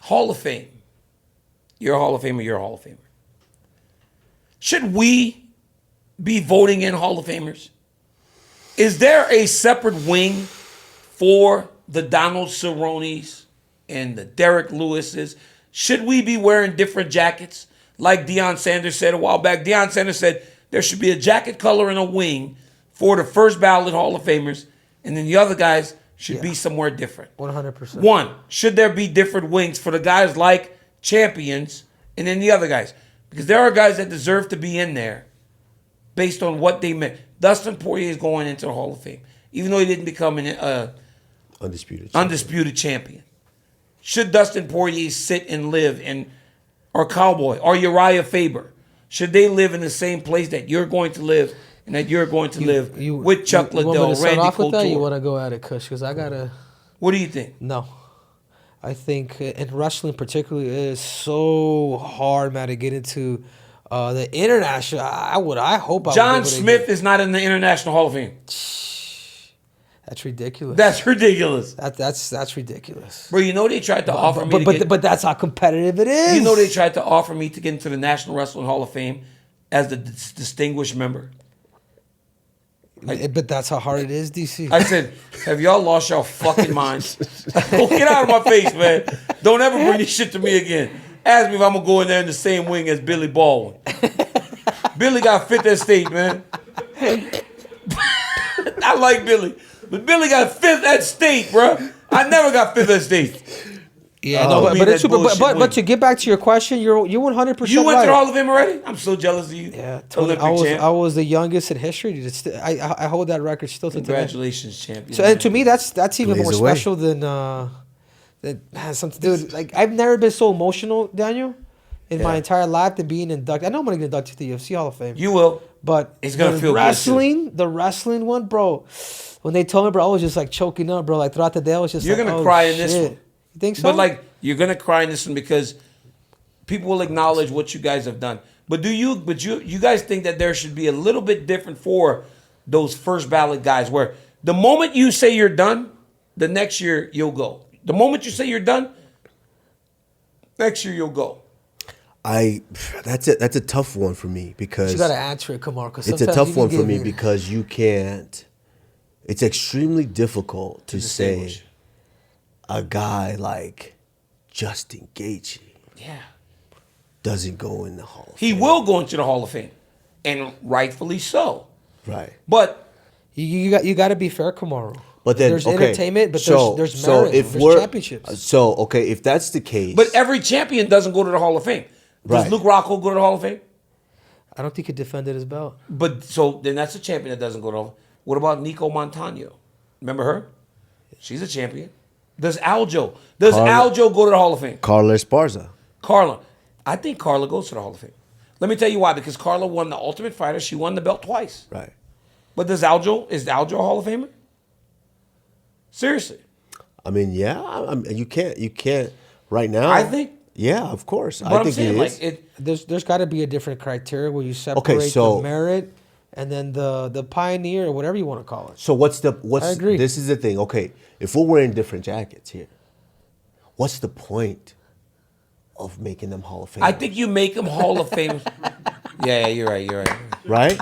Hall of Fame. You're a Hall of Famer, you're a Hall of Famer. Should we be voting in Hall of Famers? Is there a separate wing for the Donald Cerrones and the Derek Lewises? Should we be wearing different jackets? Like Deion Sanders said a while back. Deion Sanders said there should be a jacket color and a wing for the first ballot Hall of Famers, and then the other guys should be somewhere different. 100%. One, should there be different wings for the guys like champions and then the other guys? Because there are guys that deserve to be in there based on what they meant. Dustin Poirier is going into the Hall of Fame, even though he didn't become an undisputed champion. Should Dustin Poirier sit and live in, or Cowboy, or Uriah Faber? Should they live in the same place that you're going to live and that you're going to live with Chuck Liddell, Randy Couture? You want to go at it, Kush? Because I got to... What do you think? No. I think in wrestling particularly, it is so hard, man, to get into the international. I hope John Smith is not in the International Hall of Fame. That's ridiculous. That's ridiculous. That's ridiculous. Bro, you know they tried to offer me but that's how competitive it is. You know they tried to offer me to get into the National Wrestling Hall of Fame as the distinguished member. But that's how hard it is, DC. I said, have y'all lost y'all fucking minds? Go get out of my face, man. Don't ever bring this shit to me again. Ask me if I'm going to go in there in the same wing as Billy Baldwin. Billy got fifth estate, man. I like Billy. But Billy got fifth estate, bro. I never got fifth estate. Yeah, but it's true. But to get back to your question, you're 100% You went right. to the Hall of Fame already? I'm so jealous of you. Yeah, totally. I was the youngest in history. I hold that record still to today. Congratulations, champion. So, and to me, that's even more special than that has something to do with, like, I've never been so emotional, Daniel, in my entire life than being inducted. I know I'm going to get inducted to the UFC Hall of Fame. You will. But it's gonna feel wrestling, the wrestling one, bro. When they told me, bro, I was just like choking up, bro. Like throughout the day, I was just You're gonna cry in this one. You think so? But like you're gonna cry in this one because people will acknowledge what you guys have done. But you guys think that there should be a little bit different for those first ballot guys, where the moment you say you're done, the next year you'll go. The moment you say you're done, next year you'll go. That's a tough one for me because you got to answer it, Kamar. It's a tough one for me because you can't. It's extremely difficult to say a guy like Justin Gaethje, doesn't go in the Hall of Fame. He will go into the Hall of Fame, and rightfully so. Right. But you got to be fair, Kamar. But then there's entertainment, but there's merit. There's championships. So okay, if that's the case, but every champion doesn't go to the Hall of Fame. Does Luke Rockhold go to the Hall of Fame? I don't think he defended his belt. But so then that's a champion that doesn't go to the Hall of Fame. What about Nico Montano? Remember her? She's a champion. Does Aljo go to the Hall of Fame? Carla Esparza. Carla. I think Carla goes to the Hall of Fame. Let me tell you why. Because Carla won the Ultimate Fighter. She won the belt twice. Right. But is Aljo a Hall of Famer? Seriously. I mean, yeah. You can't right now. I think. Yeah, of course. But I think saying, it is. There's got to be a different criteria where you separate the merit and then the pioneer or whatever you want to call it. So what's I agree. This is the thing. Okay, if we're wearing different jackets here, what's the point of making them Hall of Fame? I think you make them Hall of Fame. Yeah, you're right. Right?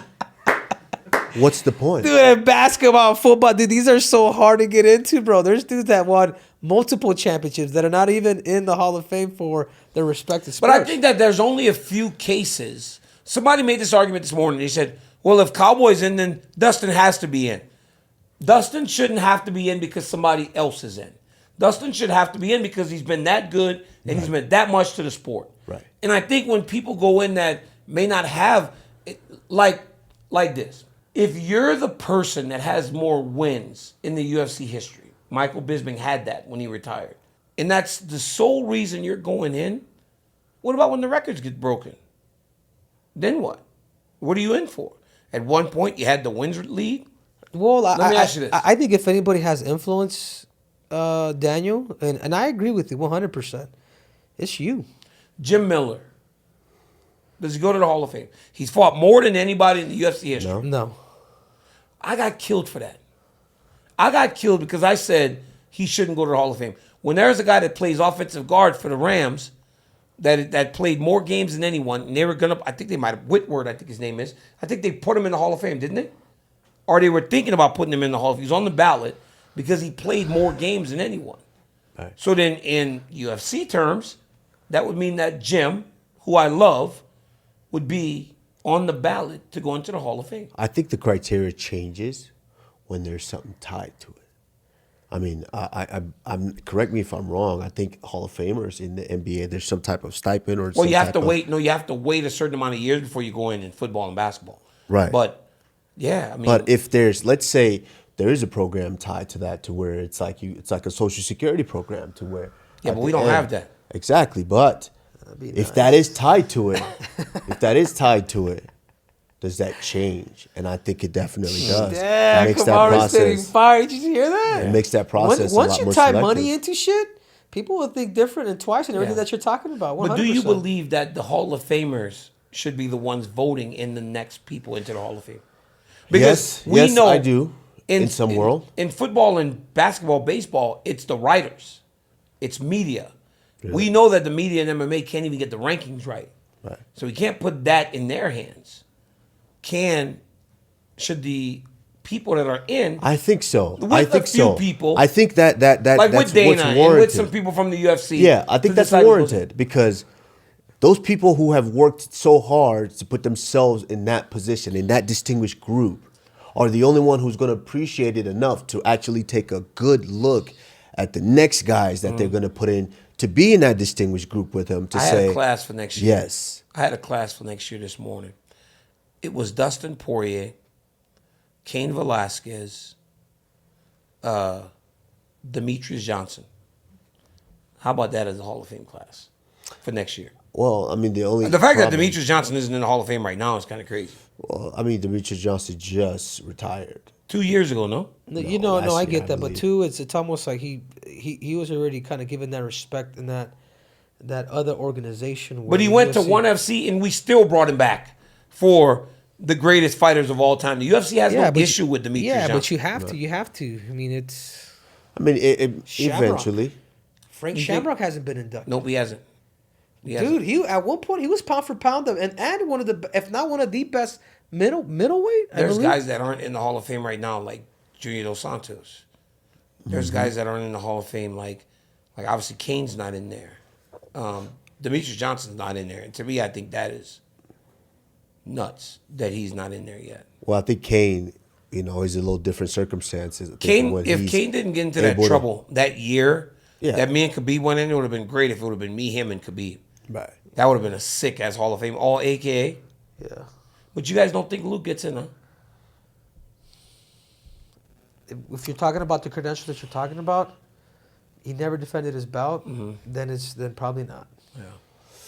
What's the point? Dude, basketball, football, dude, these are so hard to get into, bro. There's dudes that won multiple championships that are not even in the Hall of Fame for their respective sports. But I think that there's only a few cases. Somebody made this argument this morning. They said, well, if Cowboy's in, then Dustin has to be in. Dustin shouldn't have to be in because somebody else is in. Dustin should have to be in because he's been that good and he's meant that much to the sport. Right. And I think when people go in that may not have, like this, if you're the person that has more wins in the UFC history, Michael Bisping had that when he retired, and that's the sole reason you're going in, what about when the records get broken? Then what? What are you in for? At one point, you had the wins lead. Well, let me ask you this. I think if anybody has influence, Daniel, and I agree with you 100%, it's you. Jim Miller. Does he go to the Hall of Fame? He's fought more than anybody in the UFC history. No. I got killed for that. I got killed because I said he shouldn't go to the Hall of Fame. when there's a guy that plays offensive guard for the Rams that played more games than anyone, and they were gonna, I think they might have, Whitworth, I think his name is. I think they put him in the Hall of Fame, didn't they? Or they were thinking about putting him in the Hall of Fame. He was on the ballot because he played more games than anyone. Right. So then in UFC terms, that would mean that Jim, who I love, would be on the ballot to go into the Hall of Fame. I think the criteria changes when there's something tied to it. I mean, I'm correct me if I'm wrong. I think Hall of Famers in the NBA, there's some type of stipend or. Well, you have to wait. No, you have to wait a certain amount of years before you go in football and basketball. Right. But yeah, I mean. But if there's, let's say, there is a program tied to that, to where it's like a Social Security program, to where. Yeah, but we don't have that. Exactly, but if that is tied to it, does that change? And I think it definitely does. Yeah, it makes Kamara's setting fire. Did you hear that? It makes that process Once a lot you more tie selective. money into shit, people will think different and twice and everything that you're talking about. 100%. But do you believe that the Hall of Famers should be the ones voting in the next people into the Hall of Fame? Yes, I do. In some world. In football and basketball, baseball, it's the writers. It's media. Yeah. We know that the media and MMA can't even get the rankings right. So we can't put that in their hands. Should the people that are in? I think so. With I think a few so. people, I think that like that's with Dana what's and warranted. with some people from the UFC. Yeah, I think that's warranted because those people who have worked so hard to put themselves in that position, in that distinguished group, are the only one who's going to appreciate it enough to actually take a good look at the next guys that they're going to put in to be in that distinguished group with them. I had a class for next year. Yes. I had a class for next year this morning. It was Dustin Poirier, Cain Velasquez, Demetrius Johnson. How about that as a Hall of Fame class for next year? Well, I mean, the fact that Demetrius Johnson isn't in the Hall of Fame right now is kind of crazy. Well, I mean, Demetrius Johnson just retired. 2 years ago, no? I get that, but two, it's almost like he was already kind of given that respect in that other organization. But he went to ONE FC, and we still brought him back for the greatest fighters of all time. The UFC has no issue with Demetrius Johnson. Yeah, but you have to. I mean, it's. I mean, eventually. Frank Shamrock hasn't been inducted. Nope, he hasn't. Dude, he at one point he was pound for pound and one of the, if not one of the best middleweight. There's guys that aren't in the Hall of Fame right now, like Junior Dos Santos. There's guys that aren't in the Hall of Fame, like obviously Kane's not in there. Demetrius Johnson's not in there, and to me, I think that is nuts that he's not in there yet. Well, I think Kane, is a little different circumstances. If Kane didn't get into that trouble that year, that me and Khabib went in, it would have been great if it would have been me, him, and Khabib. Right. That would have been a sick ass Hall of Fame, all AKA. Yeah. But you guys don't think Luke gets in, huh? If you're talking about the credentials that you're talking about, he never defended his belt. Then probably not. Yeah.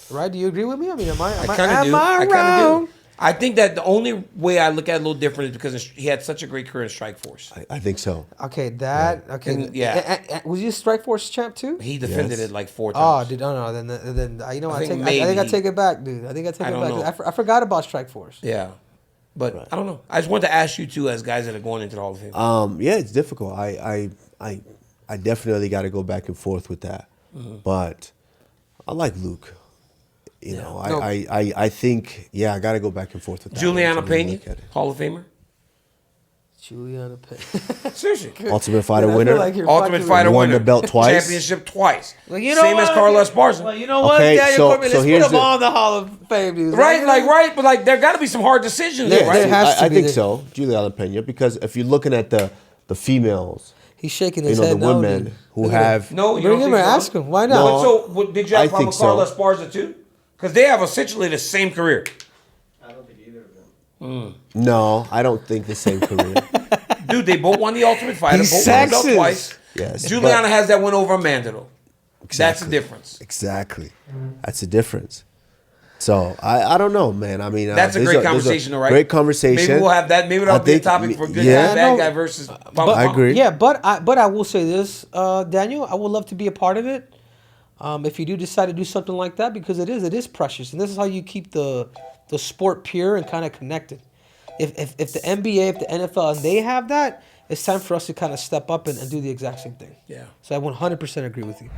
Right? Do you agree with me? I mean, am I wrong? I think that the only way I look at it a little different is because he had such a great career in Strikeforce. I think so. Okay, okay. And, was he a Strikeforce champ too? He defended it like 4 times. Then I think I take it back, dude. I think I take it back. I forgot about Strikeforce. Yeah. But I don't know. I just wanted to ask you two as guys that are going into the Hall of Fame. Yeah, it's difficult. I definitely got to go back and forth with that. But I like Luke. I think, I got to go back and forth with that. Juliana Pena, Hall of Famer. Juliana Pena. Seriously. Ultimate Fighter winner. Ultimate Fighter winner. Won the belt twice. Championship twice. Well, Same as Carlos Esparza. Well, you know what? Okay, Daniel Cormier, let's put him on the Hall of Fame. Dude. Right, but there got to be some hard decisions there, right? I think so, Juliana Pena, because if you're looking at the females, he's shaking his head. The women who have. No, you bring don't him and ask him. Why not? So did you have a problem with Carlos Esparza too? Because they have essentially the same career. I don't think either of them. No, I don't think the same career. Dude, they both won the Ultimate Fighter. He's both won the belt twice. Yes. Juliana has that win over Amanda, though. Exactly. That's the difference. Exactly. That's the difference. So, I don't know, man. I mean, that's a great conversation, though, right? Great conversation. Maybe we'll have that. Maybe that'll be a topic for good guy, bad guy versus I agree. Yeah, but I will say this, Daniel. I would love to be a part of it. If you do decide to do something like that, because it is precious, and this is how you keep the sport pure and kind of connected. If the NBA, if the NFL, and they have that, it's time for us to kind of step up and do the exact same thing. Yeah. So I 100% agree with you.